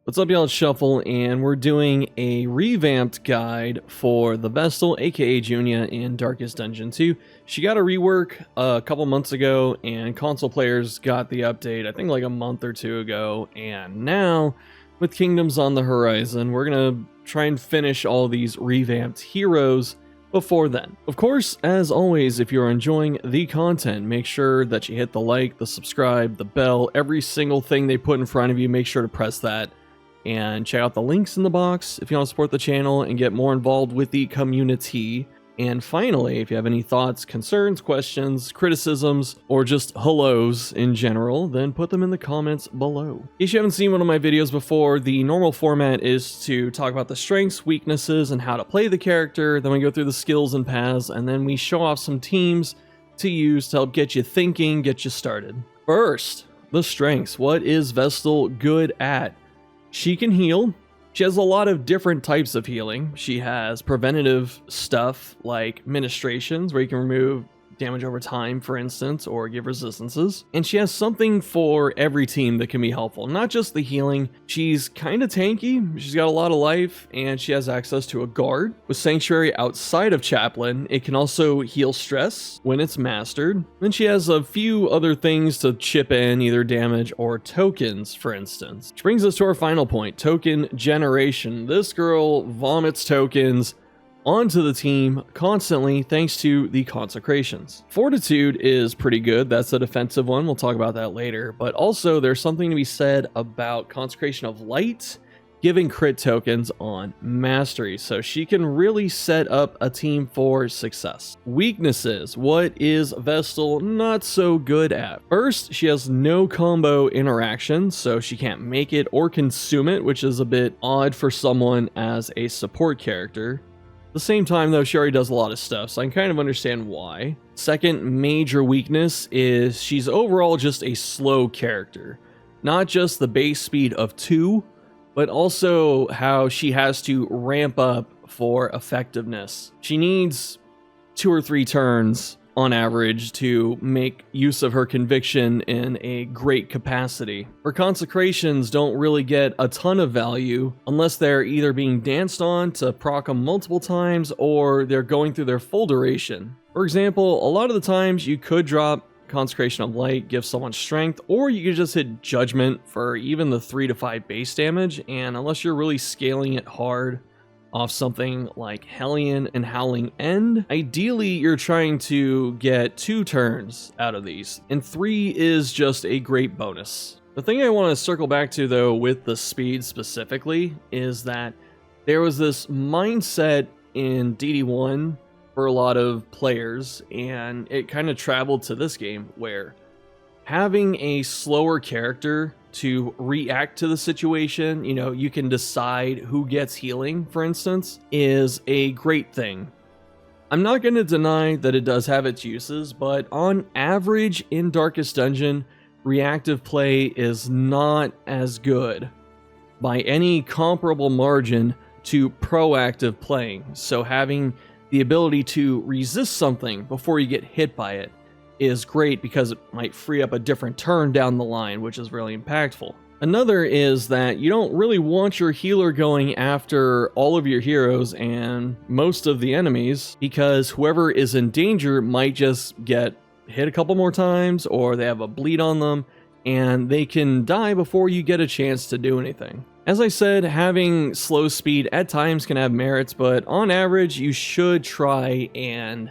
What's up, y'all? It's Shuffle, and we're doing a revamped guide for the Vestal, aka Junia, in Darkest Dungeon 2. She got a rework a couple months ago, and console players got the update, I think like a month or two ago, and now, with Kingdoms on the horizon, we're gonna try and finish all these revamped heroes before then. Of course, as always, if you're enjoying the content, make sure that you hit the like, the subscribe, the bell, every single thing they put in front of you, make sure to press that. And check out the links in the box if you want to support the channel and get more involved with the community. And finally, if you have any thoughts, concerns, questions, criticisms, or just hellos in general, then put them in the comments below. In case you haven't seen one of my videos before, the normal format is to talk about the strengths, weaknesses, and how to play the character. Then we go through the skills and paths, and then we show off some teams to use to help get you thinking, get you started. First, the strengths. What is Vestal good at? She can heal. She has a lot of different types of healing. She has preventative stuff like ministrations, where you can remove damage over time, for instance, or give resistances. And she has something for every team that can be helpful. Not just the healing. She's kind of tanky. She's got a lot of life, and she has access to a guard. With Sanctuary outside of Chaplain, it can also heal stress when it's mastered. Then she has a few other things to chip in, either damage or tokens, for instance. Which brings us to our final point, token generation. This girl vomits tokens onto the team constantly thanks to the consecrations. Fortitude is pretty good. That's a defensive one. We'll talk about that later. But also there's something to be said about consecration of light giving crit tokens on mastery. So she can really set up a team for success. Weaknesses. What is Vestal not so good at? First, she has no combo interaction, so she can't make it or consume it, which is a bit odd for someone as a support character. At the same time, though, she already does a lot of stuff, so I can kind of understand why. Second major weakness is she's overall just a slow character. Not just the base speed of 2, but also how she has to ramp up for effectiveness. She needs 2 or 3 turns on average to make use of her conviction in a great capacity. Her consecrations don't really get a ton of value unless they're either being danced on to proc them multiple times or they're going through their full duration. For example, a lot of the times you could drop Consecration of Light, give someone strength, or you could just hit Judgment for even the 3 to 5 base damage, and unless you're really scaling it hard off something like Hellion and Howling End, ideally you're trying to get 2 turns out of these, and 3 is just a great bonus. The thing I want to circle back to, though, with the speed specifically, is that there was this mindset in DD1 for a lot of players, and it kind of traveled to this game, where having a slower character to react to the situation, you know, you can decide who gets healing, for instance, is a great thing. I'm not going to deny that it does have its uses, but on average in Darkest Dungeon, reactive play is not as good by any comparable margin to proactive playing. So having the ability to resist something before you get hit by it is great because it might free up a different turn down the line, which is really impactful. Another is that you don't really want your healer going after all of your heroes and most of the enemies, because whoever is in danger might just get hit a couple more times, or they have a bleed on them and they can die before you get a chance to do anything. As I said, having slow speed at times can have merits, but on average you should try and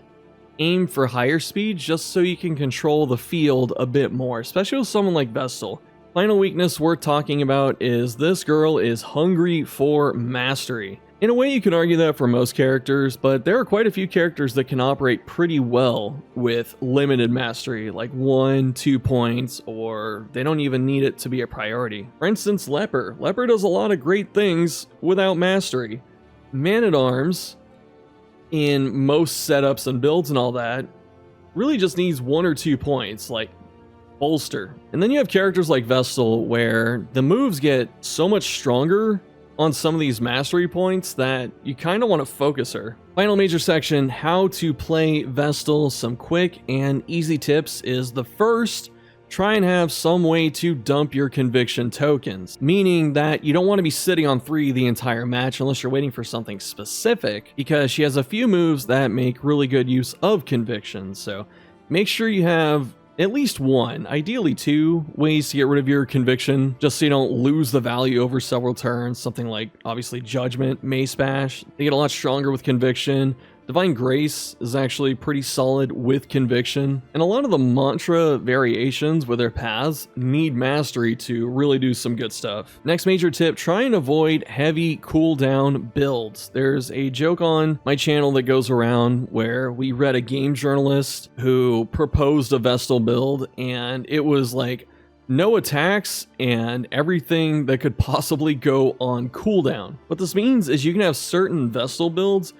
aim for higher speed just so you can control the field a bit more, especially with someone like Vestal. Final weakness worth talking about is this girl is hungry for mastery. In a way, you can argue that for most characters, but there are quite a few characters that can operate pretty well with limited mastery, like 1-2 points, or they don't even need it to be a priority. For instance, Leper. Leper does a lot of great things without mastery. Man-at-Arms, in most setups and builds and all that, really just needs 1 or 2 points, like Bolster. And then you have characters like Vestal, where the moves get so much stronger on some of these mastery points that you kind of want to focus her. Final major section, how to play Vestal. Some quick and easy tips is the first try and have some way to dump your conviction tokens, meaning that you don't want to be sitting on 3 the entire match unless you're waiting for something specific, because she has a few moves that make really good use of conviction. So make sure you have at least 1, ideally 2 ways to get rid of your conviction, just so you don't lose the value over several turns. Something like, obviously, Judgment, Mace Bash. They get a lot stronger with conviction. Divine Grace is actually pretty solid with conviction, and a lot of the mantra variations with their paths need mastery to really do some good stuff. Next major tip, try and avoid heavy cooldown builds. There's a joke on my channel that goes around where we read a game journalist who proposed a Vestal build, and it was like no attacks and everything that could possibly go on cooldown. What this means is you can have certain Vestal builds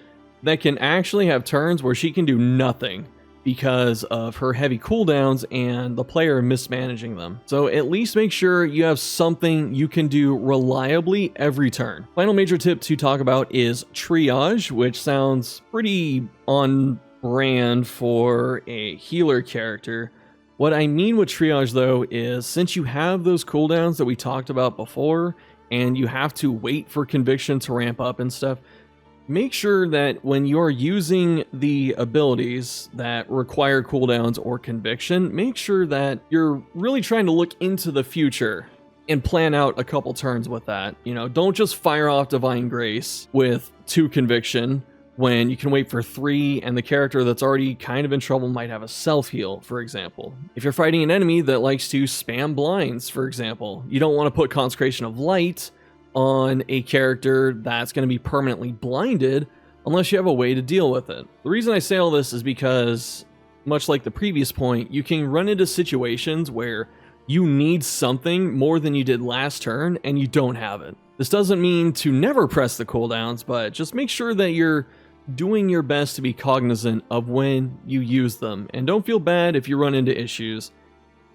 that can actually have turns where she can do nothing because of her heavy cooldowns and the player mismanaging them. So at least make sure you have something you can do reliably every turn. Final major tip to talk about is triage, which sounds pretty on brand for a healer character. What I mean with triage though is, since you have those cooldowns that we talked about before and you have to wait for conviction to ramp up and stuff, make sure that when you're using the abilities that require cooldowns or conviction, make sure that you're really trying to look into the future and plan out a couple turns with that. You know, don't just fire off Divine Grace with 2 conviction when you can wait for 3 and the character that's already kind of in trouble might have a self-heal, for example. If you're fighting an enemy that likes to spam blinds, for example, you don't want to put Consecration of Light on a character that's going to be permanently blinded unless you have a way to deal with it. The reason I say all this is because, much like the previous point, you can run into situations where you need something more than you did last turn and you don't have it. This doesn't mean to never press the cooldowns, but just make sure that you're doing your best to be cognizant of when you use them, and don't feel bad if you run into issues.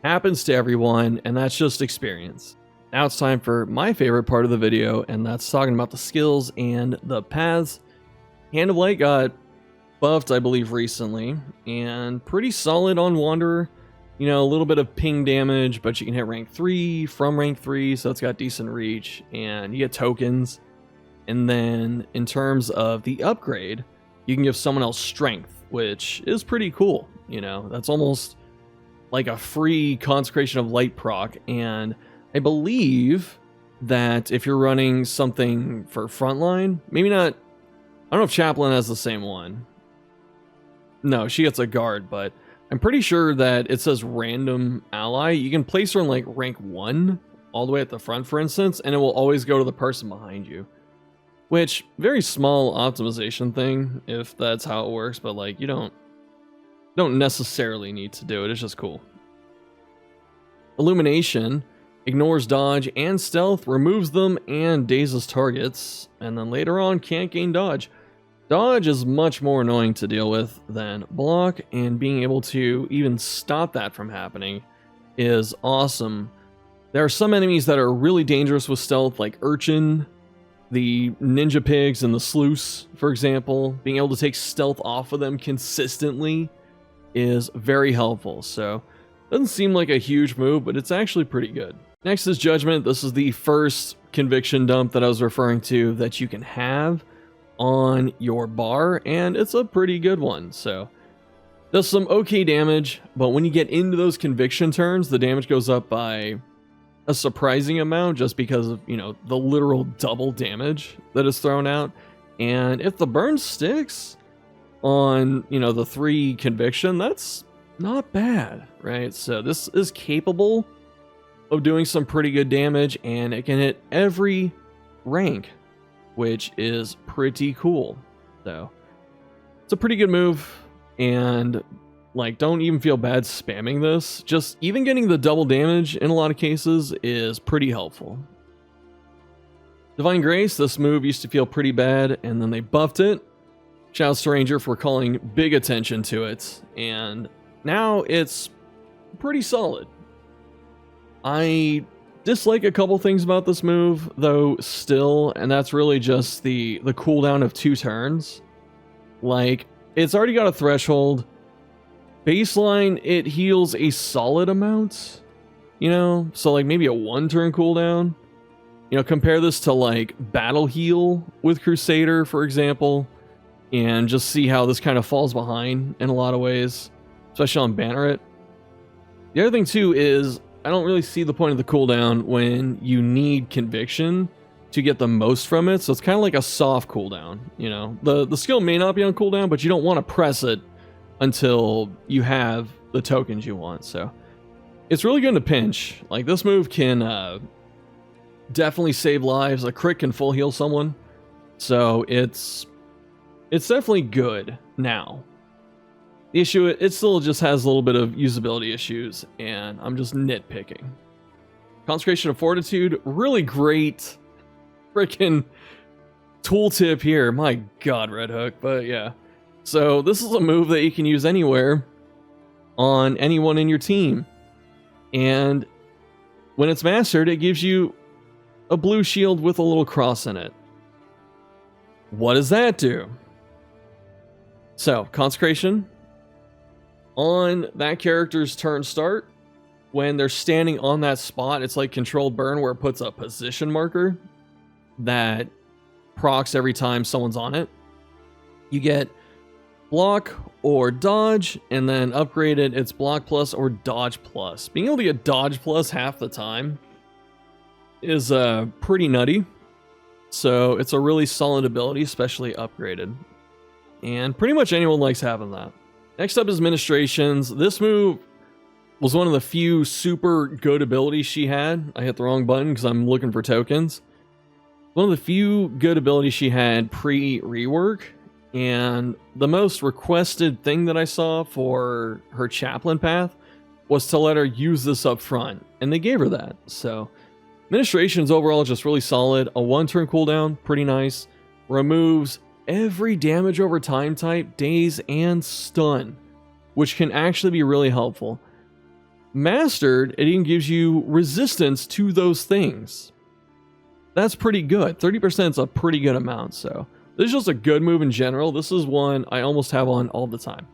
Happens to everyone, and that's just experience. Now it's time for my favorite part of the video, and that's talking about the skills and the paths. Hand of Light got buffed, I believe, recently, and pretty solid on Wanderer. You know, a little bit of ping damage, but you can hit rank 3 from rank 3, so it's got decent reach, and you get tokens. And then in terms of the upgrade, you can give someone else strength, which is pretty cool. You know, that's almost like a free Consecration of Light proc, and I believe that if you're running something for frontline, maybe not, I don't know if Chaplain has the same one. No, she gets a guard, but I'm pretty sure that it says random ally. You can place her in like rank 1 all the way at the front, for instance, and it will always go to the person behind you. Which, very small optimization thing, if that's how it works, but like, you don't necessarily need to do it, it's just cool. Illumination ignores dodge and stealth, removes them, and dazes targets, and then later on can't gain dodge. Dodge is much more annoying to deal with than block, and being able to even stop that from happening is awesome. There are some enemies that are really dangerous with stealth, like Urchin, the Ninja Pigs, and the Sluice, for example. Being able to take stealth off of them consistently is very helpful, so doesn't seem like a huge move, but it's actually pretty good. Next is Judgment. This is the first conviction dump that I was referring to that you can have on your bar, and it's a pretty good one. So does some okay damage, but when you get into those conviction turns, the damage goes up by a surprising amount just because of, you know, the literal double damage that is thrown out. And if the burn sticks on, you know, the 3 conviction, that's not bad, right? So this is capable of doing some pretty good damage, and it can hit every rank, which is pretty cool. So it's a pretty good move, and like, don't even feel bad spamming this. Just even getting the double damage in a lot of cases is pretty helpful. Divine Grace, this move used to feel pretty bad, and then they buffed it. Shouts to Ranger for calling big attention to it, and now it's pretty solid. I dislike a couple things about this move, though, still, and that's really just the cooldown of 2 turns. Like, it's already got a threshold. Baseline, it heals a solid amount, you know? So like maybe a 1-turn cooldown. You know, compare this to like Battle Heal with Crusader, for example, and just see how this kind of falls behind in a lot of ways, especially on Banneret. The other thing too is I don't really see the point of the cooldown when you need Conviction to get the most from it, so it's kind of like a soft cooldown, you know? The skill may not be on cooldown, but you don't want to press it until you have the tokens you want, so it's really good in a pinch. Like, this move can definitely save lives. A crit can full heal someone, so it's definitely good now. The issue, it still just has a little bit of usability issues, and I'm just nitpicking. Consecration of Fortitude, really great freaking tooltip here. My god, Red Hook, but yeah. So this is a move that you can use anywhere on anyone in your team. And when it's mastered, it gives you a blue shield with a little cross in it. What does that do? So, Consecration. On that character's turn start, when they're standing on that spot, it's like Controlled Burn, where it puts a position marker that procs every time someone's on it. You get block or dodge, and then upgraded, it's block plus or dodge plus. Being able to get dodge plus half the time is pretty nutty. So it's a really solid ability, especially upgraded. And pretty much anyone likes having that. Next up is Ministrations. This move was one of the few super good abilities she had. I hit the wrong button because I'm looking for tokens. One of the few good abilities she had pre-rework, and the most requested thing that I saw for her Chaplain path was to let her use this up front, and they gave her that. So Ministrations overall just really solid. A 1-turn cooldown, pretty nice. Removes every damage over time type, daze, and stun, which can actually be really helpful. Mastered, it even gives you resistance to those things. That's pretty good. 30% is a pretty good amount, so this is just a good move in general. This is one I almost have on all the time.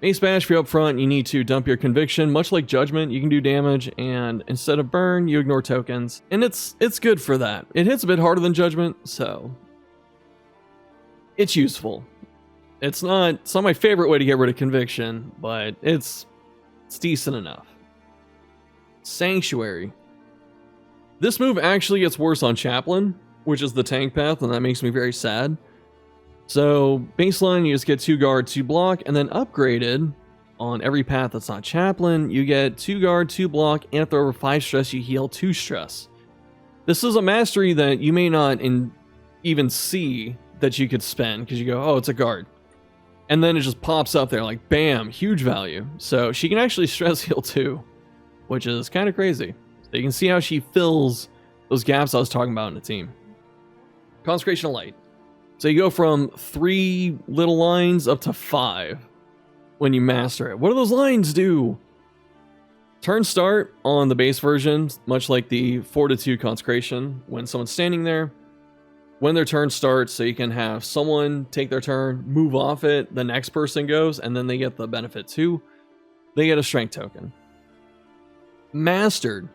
Mace Bash, if you're up front, you need to dump your Conviction. Much like Judgment, you can do damage, and instead of burn, you ignore tokens. And it's good for that. It hits a bit harder than Judgment, so it's useful. It's not my favorite way to get rid of Conviction, but it's decent enough. Sanctuary. This move actually gets worse on Chaplain, which is the tank path, and that makes me very sad. So baseline, you just get 2 guard, 2 block, and then upgraded on every path that's not Chaplain, you get 2 guard, 2 block, and if they're over 5 stress, you heal 2 stress. This is a mastery that you may not even see that you could spend, because you go, oh, it's a guard. And then it just pops up there like, bam, huge value. So she can actually stress heal too, which is kind of crazy. So you can see how she fills those gaps I was talking about in the team. Consecration of Light. So you go from 3 little lines up to 5 when you master it. What do those lines do? Turn start on the base version, much like the Fortitude Consecration, when someone's standing there. When their turn starts, so you can have someone take their turn, move off it, the next person goes, and then they get the benefit too. They get a strength token. Mastered,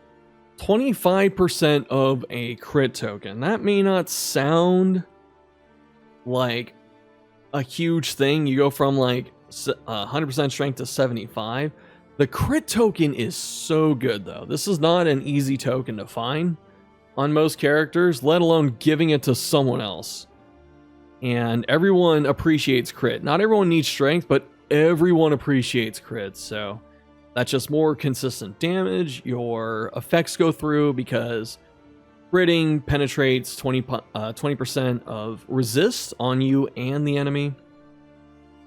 25% of a crit token. That may not sound like a huge thing. You go from like 100% strength to 75. The crit token is so good though. This is not an easy token to find on most characters, let alone giving it to someone else. And everyone appreciates crit. Not everyone needs strength, but everyone appreciates crit. So that's just more consistent damage. Your effects go through because critting penetrates 20% of resist on you and the enemy.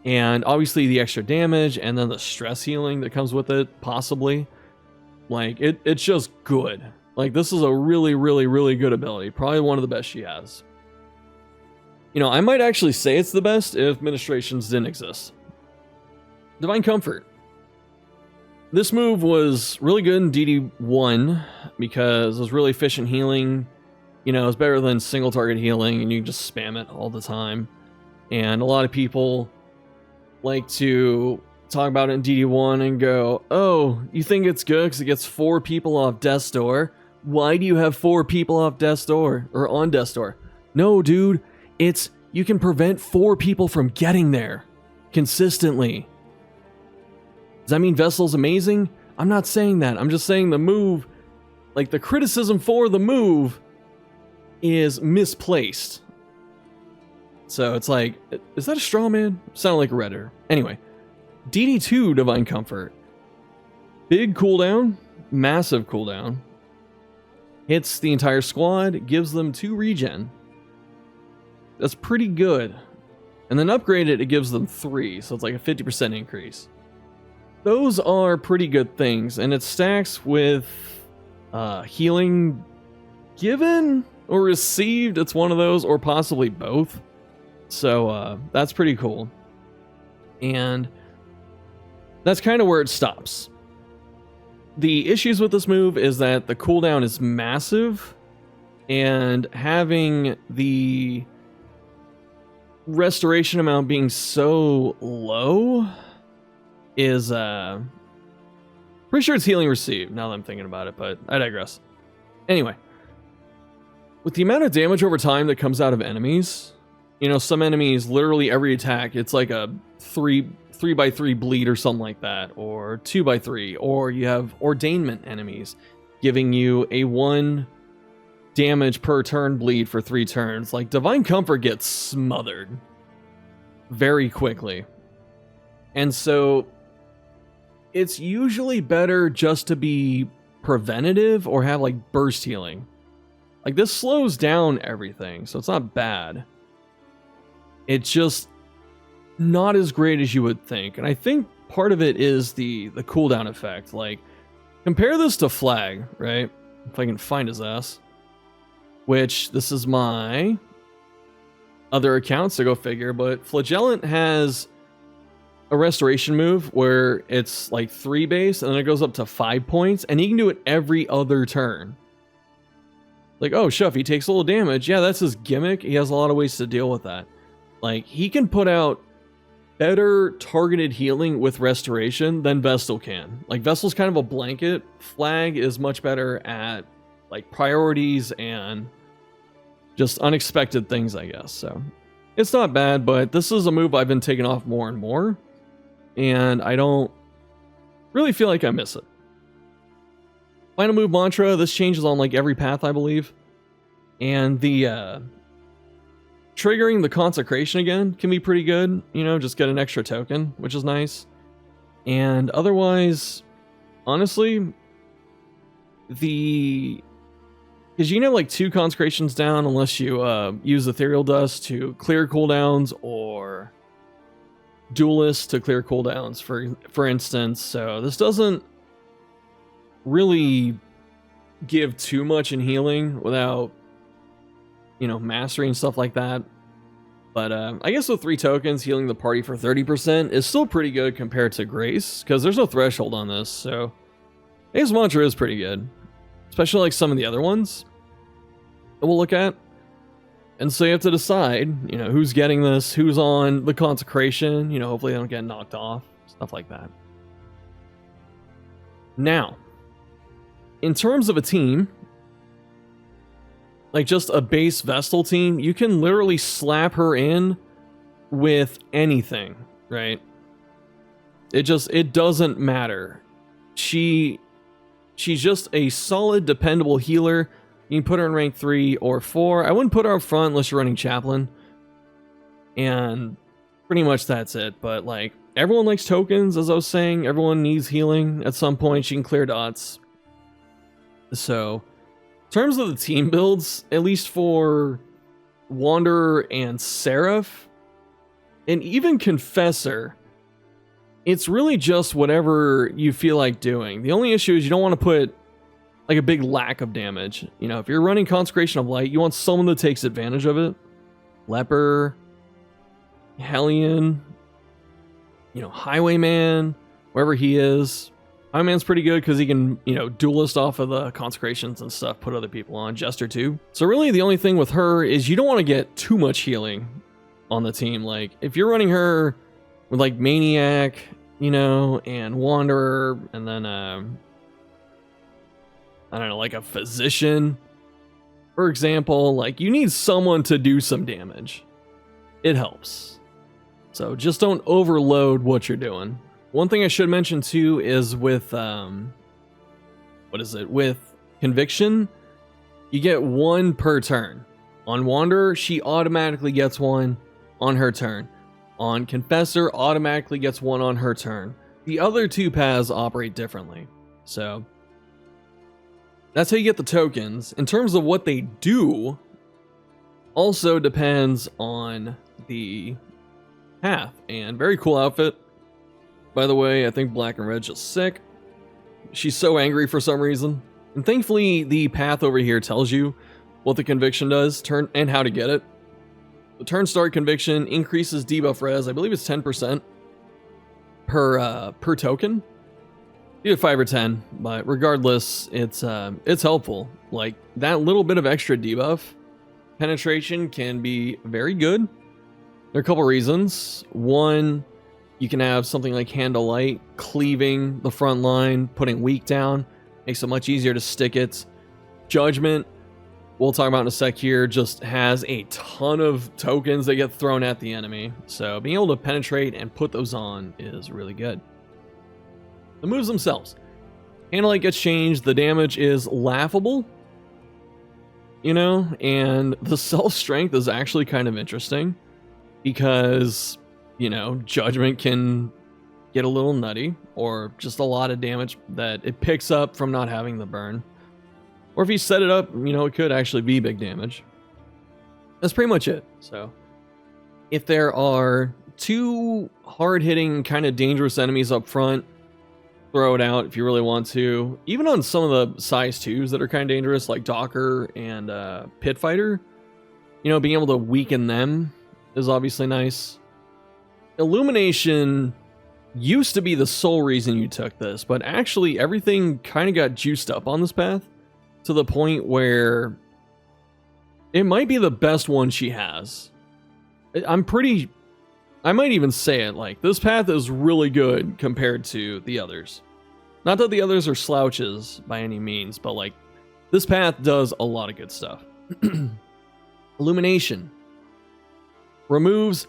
And obviously the extra damage and then the stress healing that comes with it, possibly. Like, it's just good. Like, this is a really, really, really good ability. Probably one of the best she has. You know, I might actually say it's the best if Ministrations didn't exist. Divine Comfort. This move was really good in DD1 because it was really efficient healing. You know, it's better than single target healing, and you can just spam it all the time. And a lot of people like to talk about it in DD1 and go, oh, you think it's good because it gets 4 people off death's door? Why do you have 4 people off death's door or on death's door? No, dude, it's you can prevent 4 people from getting there consistently. Does that mean Vestal's amazing? I'm not saying that. I'm just saying the move, like the criticism for the move, is misplaced. So it's like, is that a straw man? Sounded like a Redditor. Anyway, DD2 Divine Comfort. Big cooldown, massive cooldown. Hits the entire squad, gives them 2 regen. That's pretty good. And then upgraded, it gives them 3, so it's like a 50% increase. Those are pretty good things, and it stacks with healing given or received. It's one of those, or possibly both. So that's pretty cool. And that's kind of where it stops. The issues with this move is that the cooldown is massive, and having the restoration amount being so low is pretty sure it's healing received now that I'm thinking about it, but I digress. Anyway, with the amount of damage over time that comes out of enemies, you know, some enemies literally every attack it's like a 3x3 bleed or something like that, or 2x3, or you have ordainment enemies giving you a 1 damage per turn bleed for 3 turns. Like Divine Comfort gets smothered very quickly. And so it's usually better just to be preventative or have like burst healing. Like this slows down everything, so it's not bad. It's just not as great as you would think. And I think part of it is the cooldown effect. Like compare this to Flag, right? If I can find his ass. Which this is my other account, so go figure. But Flagellant has a restoration move where it's like 3 base and then it goes up to 5 points, and he can do it every other turn. Like, oh, Shuff, he takes a little damage. Yeah, that's his gimmick. He has a lot of ways to deal with that. Like, he can put out better targeted healing with restoration than Vestal can. Like, Vestal's kind of a blanket. Flag is much better at like priorities and just unexpected things, I guess. So it's not bad, but this is a move I've been taking off more and more, and I don't really feel like I miss it. Final move mantra, this changes on like every path, I believe. And the triggering the consecration again can be pretty good. You know, just get an extra token, which is nice. And otherwise, honestly, because you can have like 2 consecrations down unless you use ethereal dust to clear cooldowns, or duelist to clear cooldowns, for instance. So this doesn't really give too much in healing without, you know, mastery and stuff like that. But I guess with 3 tokens, healing the party for 30% is still pretty good compared to Grace, because there's no threshold on this. So I guess mantra is pretty good, especially like some of the other ones that we'll look at. And so you have to decide, you know, who's getting this, who's on the consecration, you know, hopefully they don't get knocked off, stuff like that. Now, in terms of a team, like just a base Vestal team, you can literally slap her in with anything, right? It doesn't matter. She's just a solid, dependable healer. You can put her in rank 3 or 4. I wouldn't put her up front unless you're running Chaplain. And pretty much that's it. But like, everyone likes tokens, as I was saying. Everyone needs healing at some point. She can clear dots. So, in terms of the team builds, at least for Wanderer and Seraph, and even Confessor, it's really just whatever you feel like doing. The only issue is you don't want to put like a big lack of damage. You know, if you're running Consecration of Light, you want someone that takes advantage of it. Leper, Hellion, you know, Highwayman, wherever he is. Highwayman's pretty good because he can, you know, duelist off of the consecrations and stuff, put other people on. Jester too. So really the only thing with her is you don't want to get too much healing on the team. Like if you're running her with like Maniac, you know, and Wanderer, and then, I don't know, like a Physician, for example. Like, you need someone to do some damage. It helps. So just don't overload what you're doing. One thing I should mention too is with, with Conviction, you get one per turn. On Wanderer, she automatically gets one on her turn. On Confessor, automatically gets one on her turn. The other two paths operate differently. So that's how you get the tokens. In terms of what they do, also depends on the path. And very cool outfit. By the way, I think black and red's just sick. She's so angry for some reason. And thankfully, the path over here tells you what the Conviction does and how to get it. The turn start Conviction increases debuff res. I believe it's 10% per token. Either 5 or 10, but regardless, it's helpful. Like, that little bit of extra debuff penetration can be very good. There are a couple reasons. One, you can have something like Handle Light cleaving the front line, putting weak down, makes it much easier to stick it. Judgment, we'll talk about in a sec here, just has a ton of tokens that get thrown at the enemy. So being able to penetrate and put those on is really good. The moves themselves. Handle Light gets changed, the damage is laughable, you know, and the self-strength is actually kind of interesting because, you know, Judgment can get a little nutty, or just a lot of damage that it picks up from not having the burn. Or if you set it up, you know, it could actually be big damage. That's pretty much it. So if there are two hard-hitting, kind of dangerous enemies up front, throw it out if you really want to. Even on some of the size 2s that are kind of dangerous, like Docker and Pit Fighter, you know, being able to weaken them is obviously nice. Illumination used to be the sole reason you took this, but actually everything kind of got juiced up on this path to the point where it might be the best one she has. I might even say it, like, this path is really good compared to the others. Not that the others are slouches by any means, but like, this path does a lot of good stuff. Illumination removes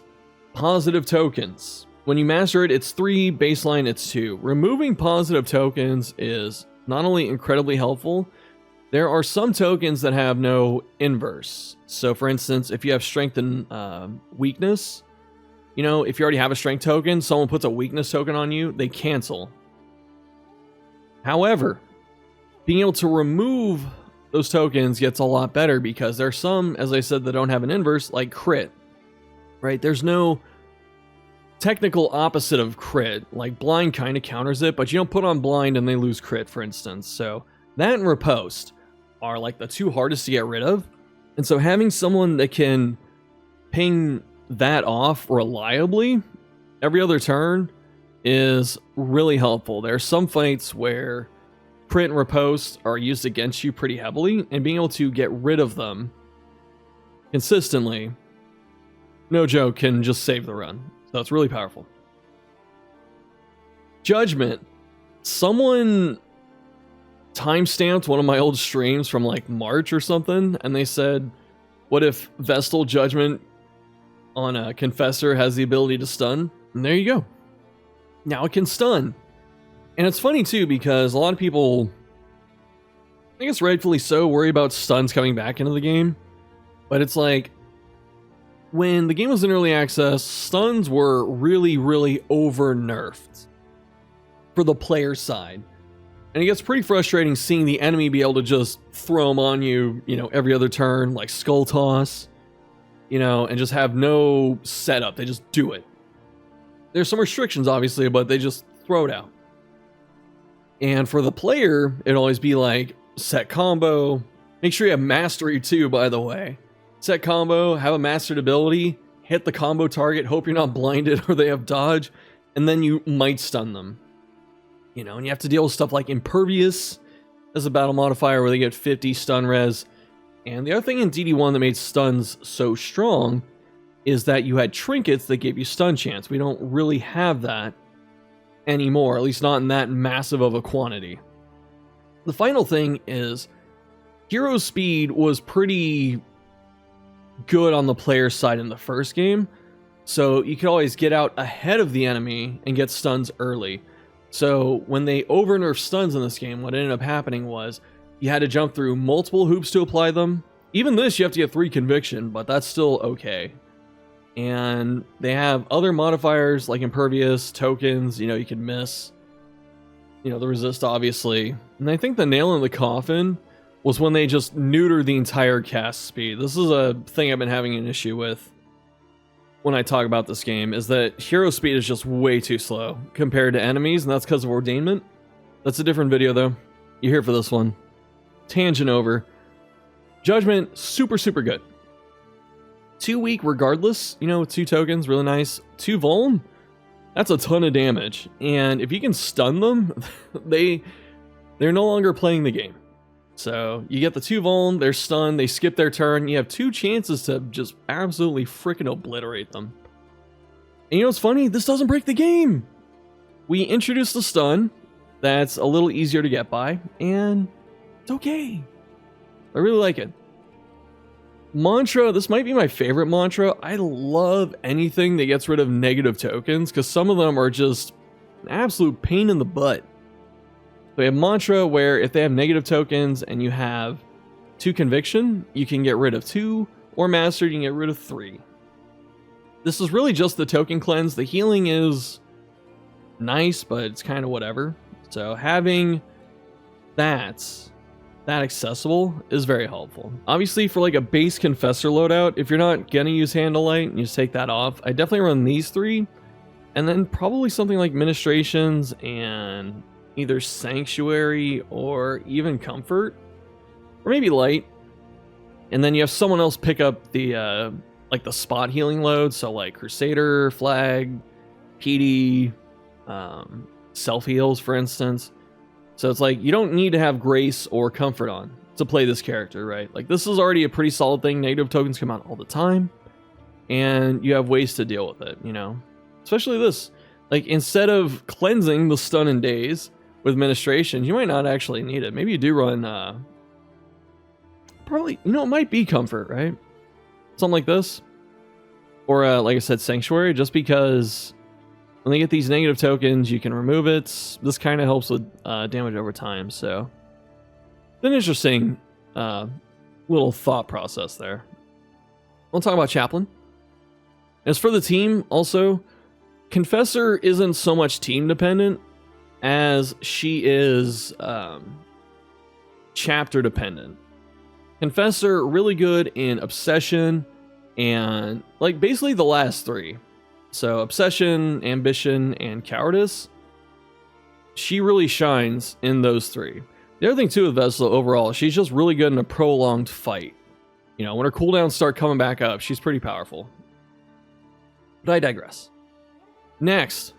positive tokens. When you master it, it's 3, baseline it's 2. Removing positive tokens is not only incredibly helpful, there are some tokens that have no inverse. So for instance, if you have strength and weakness, you know, if you already have a strength token, someone puts a weakness token on you, they cancel. However, being able to remove those tokens gets a lot better because there are some, as I said, that don't have an inverse, like crit, right? There's no technical opposite of crit. Like blind kind of counters it, but you don't put on blind and they lose crit, for instance. So that and riposte are like the two hardest to get rid of. And so having someone that can ping that off reliably every other turn is really helpful. There are some fights where crit and riposte are used against you pretty heavily, and being able to get rid of them consistently, no joke, can just save the run. So it's really powerful. Judgment. Someone timestamped one of my old streams from like March or something, and they said, what if Vestal Judgment on a Confessor has the ability to stun? And there you go. Now it can stun. And it's funny too, because a lot of people, I guess rightfully so, worry about stuns coming back into the game. But it's like, when the game was in early access, stuns were really, really over-nerfed for the player side. And it gets pretty frustrating seeing the enemy be able to just throw them on you, you know, every other turn, like Skull Toss, you know, and just have no setup. They just do it. There's some restrictions, obviously, but they just throw it out. And for the player, it'd always be like, set combo. Make sure you have mastery too, by the way. Set combo, have a mastered ability, hit the combo target, hope you're not blinded or they have dodge, and then you might stun them. You know, and you have to deal with stuff like Impervious as a battle modifier where they get 50 stun res. And the other thing in DD1 that made stuns so strong is that you had Trinkets that gave you stun chance. We don't really have that anymore, at least not in that massive of a quantity. The final thing is hero speed was pretty good on the player side in the first game, so you could always get out ahead of the enemy and get stuns early. So when they over nerfed stuns in this game, what ended up happening was you had to jump through multiple hoops to apply them. Even this, you have to get 3 conviction, but that's still okay. And they have other modifiers like impervious, tokens, you can miss. The resist, obviously. And I think the nail in the coffin was when they just neuter the entire cast speed. This is a thing I've been having an issue with when I talk about this game, is that hero speed is just way too slow compared to enemies, and that's because of ordainment. That's a different video, though. You're here for this one. Tangent over. Judgment, super, super good. 2 weak regardless, with 2 tokens, really nice. 2 vuln, that's a ton of damage. And if you can stun them, they're no longer playing the game. So you get the 2 vuln, they're stunned, they skip their turn, you have 2 chances to just absolutely freaking obliterate them. And what's funny? This doesn't break the game! We introduced the stun, that's a little easier to get by, and it's okay. I really like it. Mantra, this might be my favorite mantra. I love anything that gets rid of negative tokens, because some of them are just an absolute pain in the butt. We have mantra where if they have negative tokens and you have 2 conviction, you can get rid of 2, or mastered, you can get rid of 3. This is really just the token cleanse. The healing is nice, but it's kind of whatever. So having that accessible is very helpful. Obviously, for like a base Confessor loadout, if you're not gonna use Handle Light and you just take that off, I definitely run these 3, and then probably something like Ministrations and either Sanctuary or even Comfort, or maybe Light. And then you have someone else pick up the like the spot healing load, so like Crusader, Flag, PD, self heals, for instance. So it's like you don't need to have Grace or Comfort on to play this character, right? Like this is already a pretty solid thing. Negative tokens come out all the time, and you have ways to deal with it, Especially this. Like instead of cleansing the stun and daze with Ministration, you might not actually need it. Maybe you do run probably, it might be Comfort, right? Something like this. Or like I said, Sanctuary, just because when they get these negative tokens, you can remove it. This kind of helps with damage over time, so it's an interesting little thought process there. We'll talk about Chaplain. As for the team, also, Confessor isn't so much team dependent as she is chapter dependent. Confessor, really good in Obsession and like basically the last 3. So Obsession, Ambition, and Cowardice. She really shines in those 3. The other thing too with Vestal overall, she's just really good in a prolonged fight. When her cooldowns start coming back up, she's pretty powerful. But I digress. Next,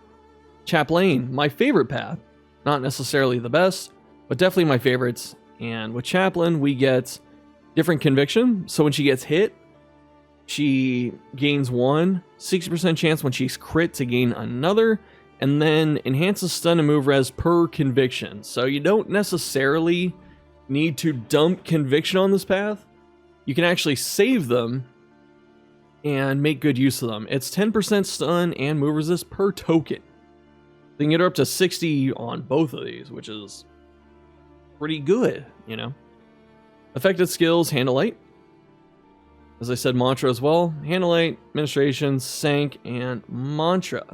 Chaplain, my favorite path. Not necessarily the best, but definitely my favorites. And with Chaplain, we get different conviction. So when she gets hit, she gains 1, 60% chance when she's crit to gain another, and then enhances stun and move res per conviction. So you don't necessarily need to dump conviction on this path. You can actually save them and make good use of them. It's 10% stun and move resist per token. You can get her up to 60 on both of these, which is pretty good, Affected skills, Handle Light. As I said, Mantra as well. Handle Light, Administration, Sank, and Mantra.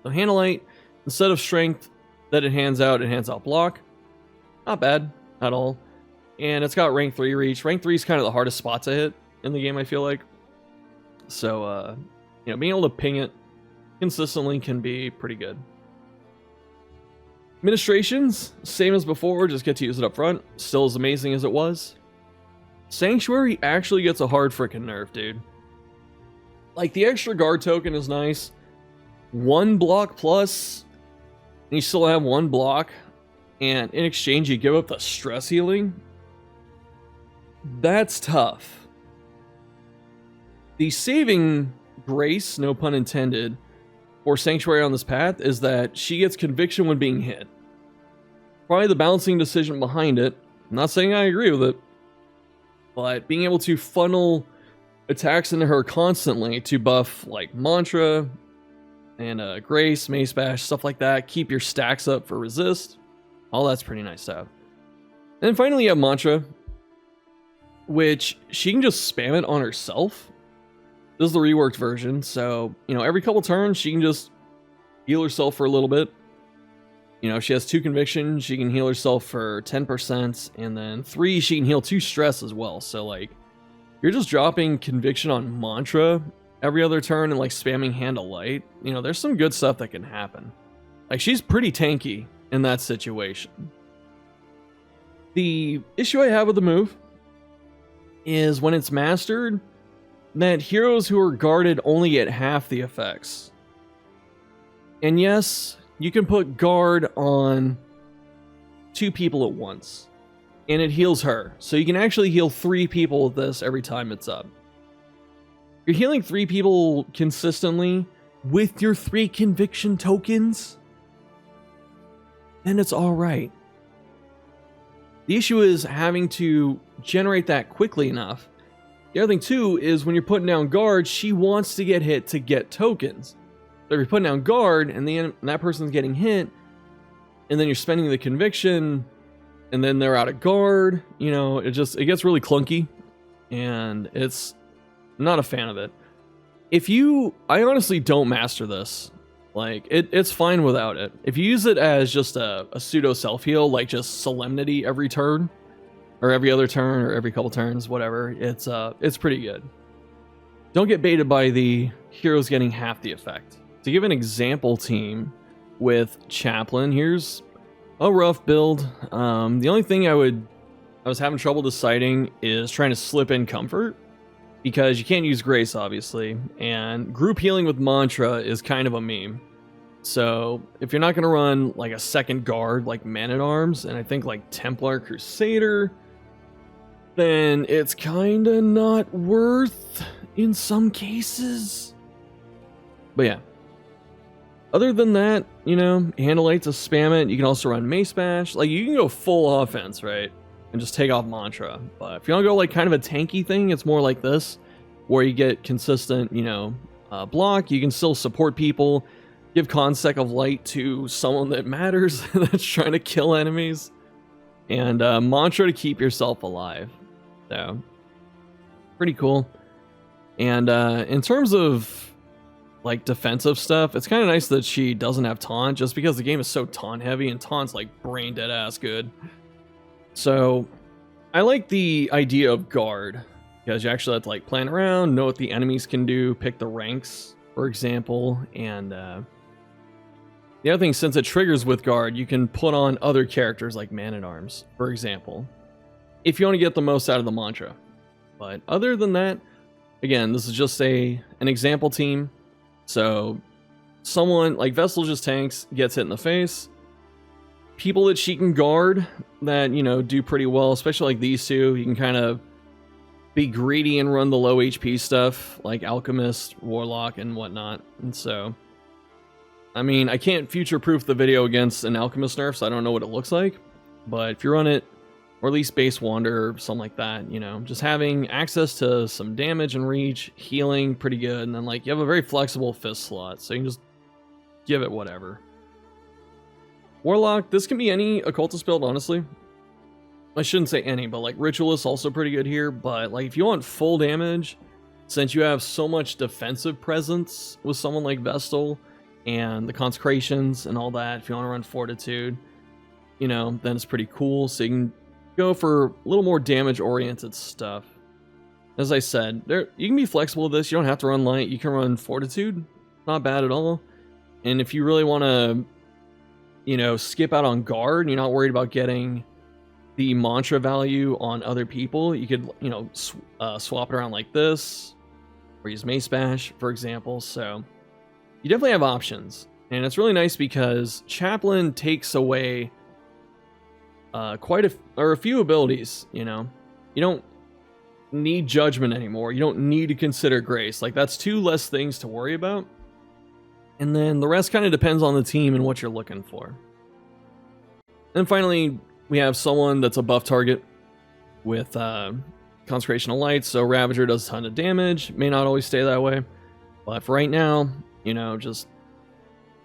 So Handle Light, instead of Strength that it hands out Block. Not bad at all. And it's got rank 3 reach. Rank 3 is kind of the hardest spot to hit in the game, I feel like. So, being able to ping it consistently can be pretty good. Administrations, same as before, just get to use it up front. Still as amazing as it was. Sanctuary actually gets a hard freaking nerf, dude. Like, the extra guard token is nice. 1 block plus, and you still have 1 block, and in exchange you give up the stress healing. That's tough. The saving grace, no pun intended, for Sanctuary on this path is that she gets conviction when being hit. Probably the balancing decision behind it. I'm not saying I agree with it, but being able to funnel attacks into her constantly to buff like Mantra and Grace, Mace Bash, stuff like that, keep your stacks up for resist, all that's pretty nice to have. And then finally you have Mantra, which she can just spam it on herself. This is the reworked version, so, you know, every couple turns, she can just heal herself for a little bit. You know, if she has 2 conviction, she can heal herself for 10%, and then 3, she can heal 2 stress as well. So, like, you're just dropping conviction on Mantra every other turn and, like, spamming Hand of Light. You know, there's some good stuff that can happen. Like, she's pretty tanky in that situation. The issue I have with the move is when it's mastered, that heroes who are guarded only get half the effects. And yes, you can put guard on 2 people at once, and it heals her. So you can actually heal 3 people with this every time it's up. You're healing 3 people consistently with your 3 conviction tokens, then it's alright. The issue is having to generate that quickly enough. The other thing too is when you're putting down guard, she wants to get hit to get tokens. So if you're putting down guard and that person's getting hit, and then you're spending the conviction, and then they're out of guard, you know, it gets really clunky, and I'm not a fan of it. I honestly don't master this. Like, it's fine without it. If you use it as just a pseudo self-heal, like just Solemnity every turn, or every other turn, or every couple turns, whatever, it's pretty good. Don't get baited by the heroes getting half the effect. To give an example team with Chaplain, here's a rough build. The only thing I was having trouble deciding is trying to slip in Comfort, because you can't use Grace, obviously, and group healing with Mantra is kind of a meme. So if you're not going to run like a second guard like Man-at-Arms, and I think like Templar Crusader, then it's kind of not worth in some cases. But yeah. Other than that, you know, Hand of Light to spam it. You can also run Mace Bash. Like, you can go full offense, right? And just take off Mantra. But if you want to go like kind of a tanky thing, it's more like this, where you get consistent, you know, block. You can still support people. Give Consec of Light to someone that matters that's trying to kill enemies. And Mantra to keep yourself alive. So, pretty cool. And in terms of like defensive stuff, it's kind of nice that she doesn't have taunt, just because the game is so taunt heavy, and taunt's like brain dead ass good. So I like the idea of guard, because you actually have to like plan around, know what the enemies can do, pick the ranks, for example. And the other thing, since it triggers with guard, you can put on other characters like Man-at-Arms, for example, if you want to get the most out of the Mantra. But other than that, again, this is just an example team. So someone like Vestal just tanks, gets hit in the face. People that she can guard that, you know, do pretty well, especially like these two. You can kind of be greedy and run the low HP stuff like Alchemist, Warlock, and whatnot. And so, I mean, I can't future-proof the video against an Alchemist nerf, so I don't know what it looks like. But if you run it, or at least base Wander, or something like that, you know, just having access to some damage and reach, healing, pretty good. And then, like, you have a very flexible fist slot, so you can just give it whatever. Warlock, this can be any occultist build, honestly. I shouldn't say any, but like Ritualist also pretty good here. But like if you want full damage, since you have so much defensive presence with someone like Vestal and the Consecrations and all that, if you want to run Fortitude, you know, then it's pretty cool. So you can go for a little more damage oriented stuff. As I said, you can be flexible with this. You don't have to run light. You can run Fortitude. Not bad at all. And if you really want to, you know, skip out on guard, and you're not worried about getting the Mantra value on other people, you could, you know, swap it around like this, or use Mace Bash, for example. So you definitely have options. And it's really nice because Chaplain takes away a few abilities, you know. You don't need Judgment anymore. You don't need to consider Grace. Like, that's 2 less things to worry about. And then the rest kind of depends on the team and what you're looking for. And finally, we have someone that's a buff target with Consecration of Light, so Ravager does a ton of damage. May not always stay that way, but for right now, you know, just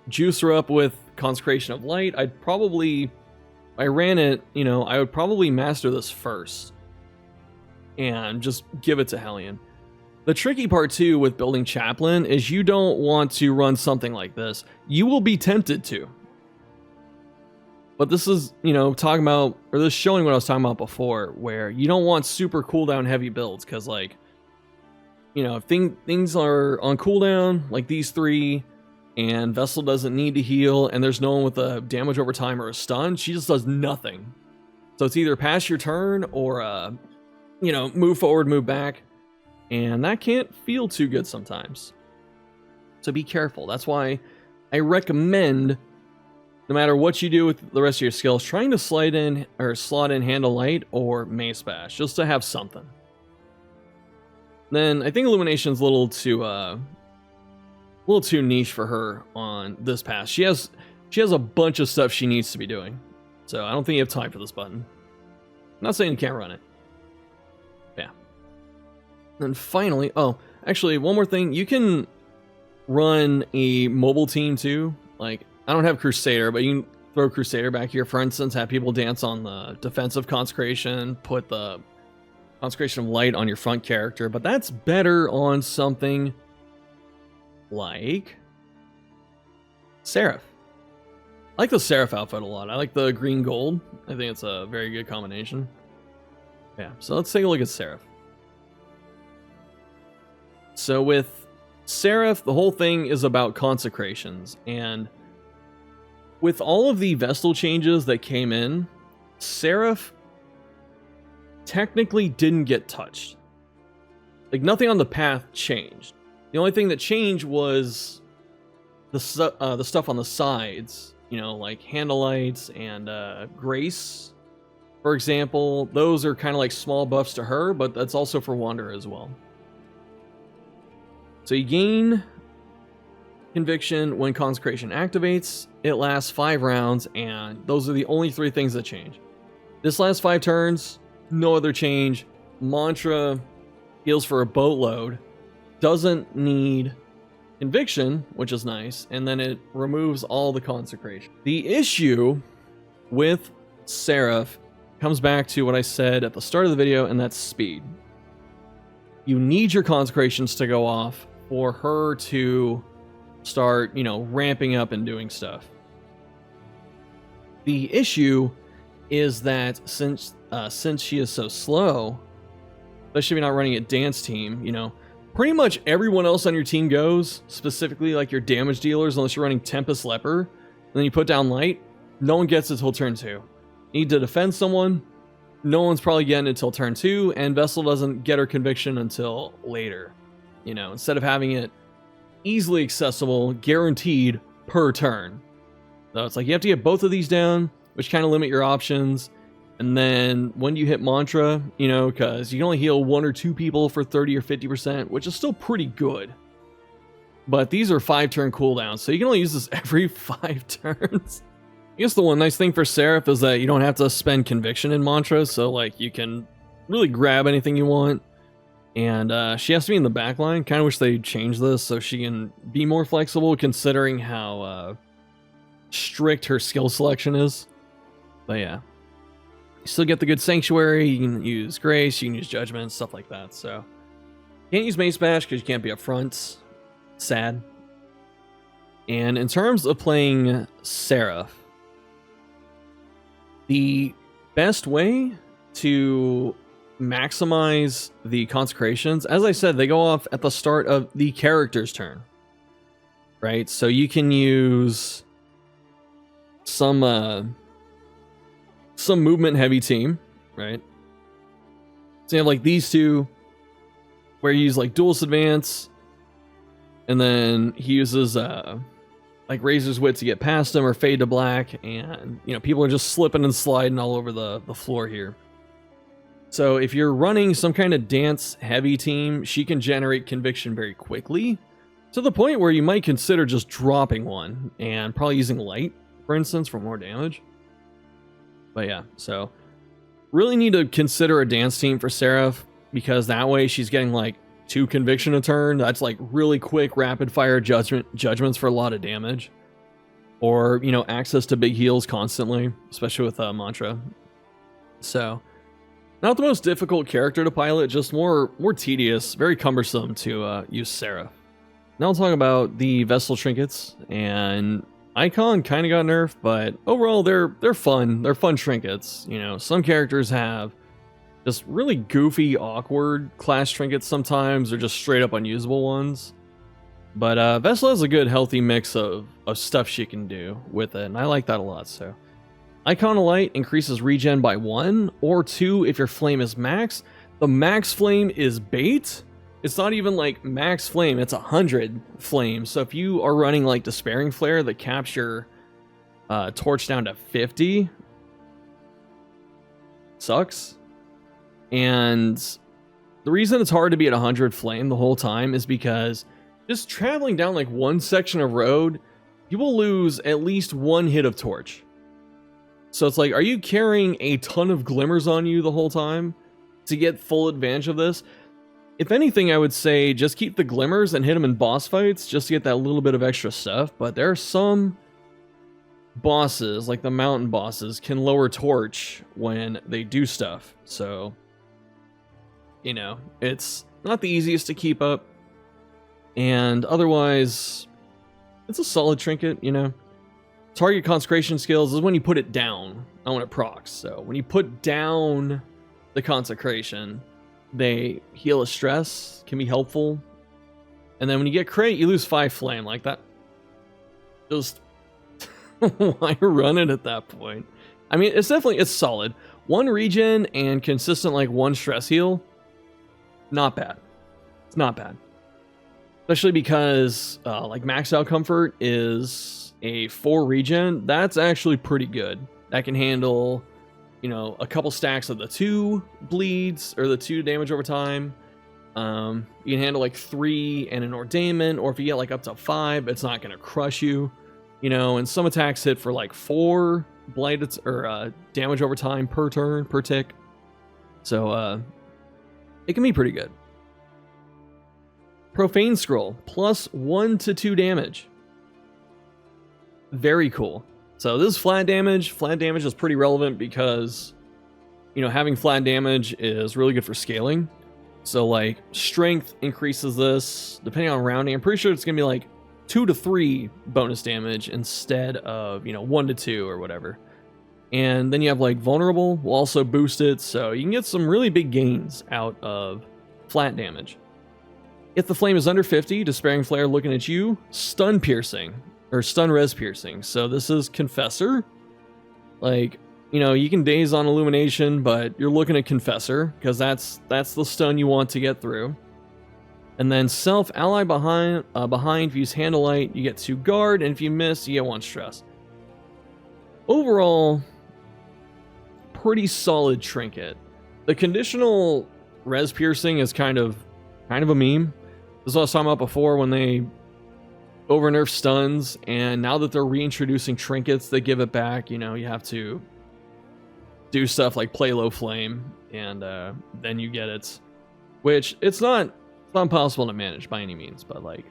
juice her up with Consecration of Light. I ran it, you know, I would probably master this first and just give it to Hellion. The tricky part too with building Chaplain is you don't want to run something like this. You will be tempted to. But this is, you know, talking about, or this showing what I was talking about before, where you don't want super cooldown heavy builds, because, like, you know, if things are on cooldown, like these three, and Vestal doesn't need to heal, and there's no one with a damage over time or a stun, she just does nothing. So it's either pass your turn or, you know, move forward, move back, and that can't feel too good sometimes. So be careful. That's why I recommend, no matter what you do with the rest of your skills, trying to slide in or slot in Hand of Light or Mace Bash, just to have something. Then I think Illumination's a little too niche for her on this pass. She has a bunch of stuff she needs to be doing, so I don't think you have time for this button. I'm not saying you can't run it. Yeah. And finally, oh, actually, one more thing. You can run a mobile team too, like. I don't have Crusader, but you can throw Crusader back here. For instance, have people dance on the defensive Consecration, put the Consecration of Light on your front character, but that's better on something like Seraph. I like the Seraph outfit a lot. I like the green gold. I think it's a very good combination. Yeah, so let's take a look at Seraph. So with Seraph, the whole thing is about consecrations, and with all of the Vestal changes that came in, Seraph technically didn't get touched. Like, nothing on the path changed. The only thing that changed was the stuff on the sides, you know, like Hand of Lights and Grace, for example. Those are kind of like small buffs to her, but that's also for Wanderer as well. So you gain Conviction when Consecration activates. It lasts 5 rounds, and those are the only 3 things that change. This lasts 5 turns, no other change. Mantra heals for a boatload, doesn't need Conviction, which is nice, and then it removes all the Consecration. The issue with Seraph comes back to what I said at the start of the video, and that's speed. You need your Consecrations to go off for her to start, you know, ramping up and doing stuff. The issue is that since she is so slow, especially if you're not running a dance team, you know, pretty much everyone else on your team goes, specifically like your damage dealers, unless you're running Tempest Leper, and then you put down Light, no one gets it till turn 2. You need to defend someone, no one's probably getting it until turn 2, and Vestal doesn't get her Conviction until later. You know, instead of having it easily accessible, guaranteed per turn. So it's like you have to get both of these down, which kind of limit your options. And then when you hit Mantra, you know, because you can only heal 1 or 2 people for 30 or 50%, which is still pretty good. But these are 5-turn cooldowns, so you can only use this every 5 turns. I guess the one nice thing for Seraph is that you don't have to spend Conviction in Mantra, so like you can really grab anything you want. And she has to be in the back line. Kind of wish they changed this so she can be more flexible, considering how strict her skill selection is. But yeah, you still get the good Sanctuary. You can use Grace, you can use Judgment, stuff like that. So can't use Mace Bash because you can't be up front. Sad. And in terms of playing Seraph, the best way to maximize the consecrations, as I said, they go off at the start of the character's turn, right? So you can use some movement heavy team, right? So you have like these two where you use like Duelist Advance, and then he uses like Razor's Wit to get past him, or Fade to Black, and you know, people are just slipping and sliding all over the floor here. So if you're running some kind of dance heavy team, she can generate Conviction very quickly, To the point where you might consider just dropping one and probably using light, for instance, for more damage. But yeah, so really need to consider a dance team for Seraph, because that way she's getting like 2 conviction a turn. That's like really quick rapid fire judgments for a lot of damage. Or, you know, access to big heals constantly, especially with mantra. So not the most difficult character to pilot, just more tedious, very cumbersome to use Seraph. Now I'll talk about the Vestal trinkets, and Icon kind of got nerfed, but overall they're fun. They're fun trinkets. You know, some characters have just really goofy, awkward class trinkets sometimes, or just straight up unusable ones. But Vestal has a good, healthy mix of stuff she can do with it, and I like that a lot. So Icon of Light increases regen by 1 or 2 if your flame is max. The max flame is bait. It's not even like max flame, it's 100 flame. So if you are running like Despairing Flare that caps your torch down to 50, sucks. And the reason it's hard to be at 100 flame the whole time is because just traveling down like one section of road, you will lose at least 1 hit of torch. So it's like, are you carrying a ton of glimmers on you the whole time to get full advantage of this? If anything, I would say just keep the glimmers and hit them in boss fights just to get that little bit of extra stuff. But there are some bosses, like the mountain bosses, can lower torch when they do stuff. So, you know, it's not the easiest to keep up. And otherwise, it's a solid trinket, you know. Target consecration skills is when you put it down, not when it procs. So when you put down the consecration, they heal a stress, can be helpful. And then when you get crate, you lose 5 flame. Like that, just why run it at that point? I mean, it's solid. 1 regen and consistent like 1 stress heal, not bad. It's not bad. Especially because like maxed out comfort is a 4 regen. That's actually pretty good. That can handle, you know, a couple stacks of the 2 bleeds or the 2 damage over time. You can handle like 3 and an ordainment, or if you get like up to 5, it's not going to crush you, you know. And some attacks hit for like 4 blighted or damage over time per turn, per tick. So it can be pretty good. Profane Scroll, plus 1 to 2 damage. Very cool. So this is flat damage. Flat damage is pretty relevant because, you know, having flat damage is really good for scaling. So like strength increases this depending on rounding. I'm pretty sure it's gonna be like 2 to 3 bonus damage instead of, you know, 1 to 2 or whatever. And then you have like vulnerable will also boost it, so you can get some really big gains out of flat damage. If the flame is under 50, Despairing Flare looking at you, stun piercing or stun res piercing. So this is Confessor. Like, you know, you can daze on illumination, but you're looking at Confessor because that's the stun you want to get through. And then self ally behind if you use Handle Light, you get 2 guard, and if you miss, you get 1 stress. Overall, pretty solid trinket. The conditional res piercing is kind of a meme. This is what I was talking about before when they over nerf stuns, and now that they're reintroducing trinkets that give it back, you know, you have to do stuff like play low flame, and then you get it. Which it's not impossible to manage by any means, but like,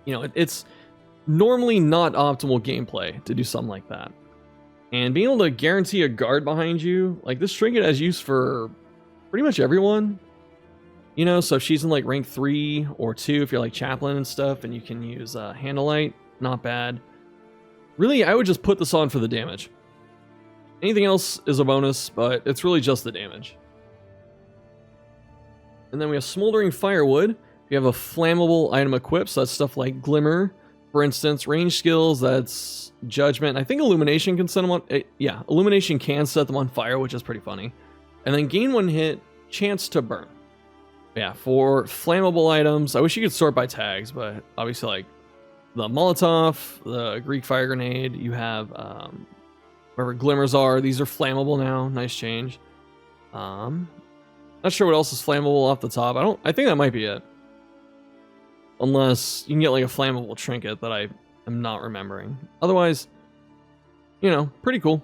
you know, it's normally not optimal gameplay to do something like that. And being able to guarantee a guard behind you, like this trinket has use for pretty much everyone. You know, so if she's in like rank 3 or 2, if you're like Chaplain and stuff, and you can use Handle Light, not bad. Really, I would just put this on for the damage. Anything else is a bonus, but it's really just the damage. And then we have Smoldering Firewood. You have a flammable item equipped, so that's stuff like Glimmer. For instance, range skills, that's Judgment. I think Illumination can set them on... yeah, Illumination can set them on fire, which is pretty funny. And then gain 1 hit, Chance to Burn. Yeah, for flammable items, I wish you could sort by tags, but obviously like the Molotov, the Greek Fire Grenade, you have whatever Glimmers are, these are flammable now, nice change. Not sure what else is flammable off the top. I think that might be it. unless you can get like a flammable trinket that I am not remembering. Otherwise, you know, pretty cool.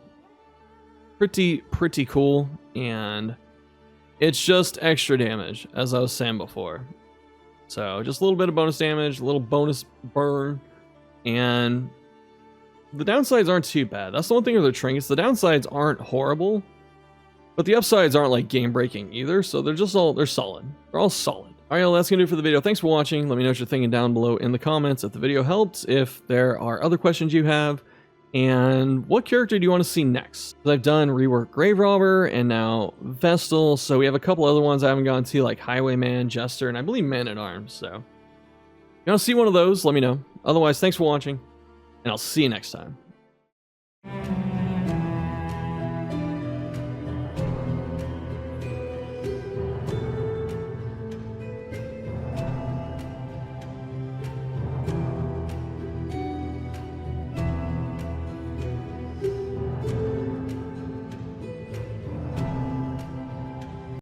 Pretty cool, and it's just extra damage, as I was saying before. So just a little bit of bonus damage, a little bonus burn, and the downsides aren't too bad. That's the one thing with the trinkets. The downsides aren't horrible, but the upsides aren't like game breaking either. So they're solid. They're all solid. All right, well, that's gonna do it for the video. Thanks for watching. Let me know what you're thinking down below in the comments if the video helped, if there are other questions you have, and what character do you want to see next? I've done Rework Grave Robber and now Vestal, so we have a couple other ones I haven't gotten to, like Highwayman, Jester, and I believe Man at Arms. So if you want to see one of those, let me know. Otherwise, thanks for watching, and I'll see you next time.